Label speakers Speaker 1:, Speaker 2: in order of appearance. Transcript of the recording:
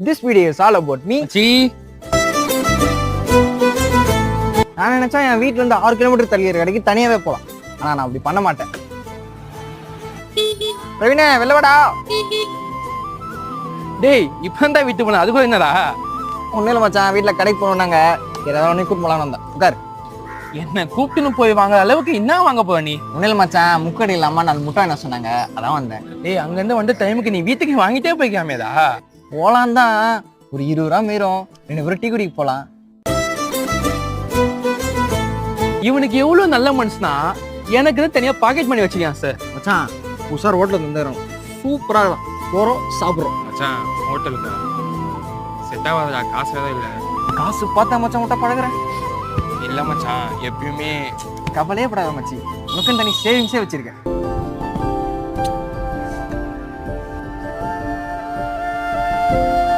Speaker 1: This video is all about me. நான் நினைச்சா என் வீட்டுல இருந்து 6 கிலோமீட்டர் தள்ளி இருக்க கடைக்கு தனியாவே போலாம். ஆனா நான் அப்படி பண்ண மாட்டேன். பிரவீனே வெள்ளவடா.
Speaker 2: டேய் இப்பதான் வீட்டு போன அதுக்கு என்னடா?
Speaker 1: ஒன்னும் இல்ல மச்சான், வீட்டுல கடைக்கு போனாங்க, ஏதாவது ஒண்ணு கூப்பிட்டு போலான்னு வந்தேன். உட்கார்.
Speaker 2: என்ன கூப்பிட்டுன்னு போய் வாங்குற அளவுக்கு என்ன வாங்க போற நீ?
Speaker 1: ஒன்னும் இல்ல மச்சான், முக்கடி இல்லாம 4 முட்டை என்ன சொன்னாங்க, அதான் வந்தேன்.
Speaker 2: டேய் அங்கிருந்து வந்து டைமுக்கு நீ வீட்டுக்கு வாங்கிட்டே போய்க்காமேதா?
Speaker 1: போலாம் தான், ஒரு 20 ரூபா மீறும், 2 பேரும் டீ குடிக்க போலாம்.
Speaker 2: இவனுக்கு எவ்வளவு நல்ல மனுஷனா எனக்கு தனியா பாக்கெட் பண்ணி வச்சிருக்கான் சார்.
Speaker 1: மச்சான் புதுசா ரோட்ல தந்துடுறோம், சூப்பரா இருக்கும், போறோம் சாப்பிடுறோம்.
Speaker 2: மச்சான் ஹோட்டலுக்கு செட் ஆகாதா? காசு ஏதாவது இல்லை.
Speaker 1: காசு பார்த்தா மச்சான் விட்டா பழகுறேன்.
Speaker 2: இல்லை மச்சான் எப்பயுமே
Speaker 1: கவலையே படாத மச்சி, உனக்குன்னு தனி சேவிங்ஸே வச்சிருக்கேன்.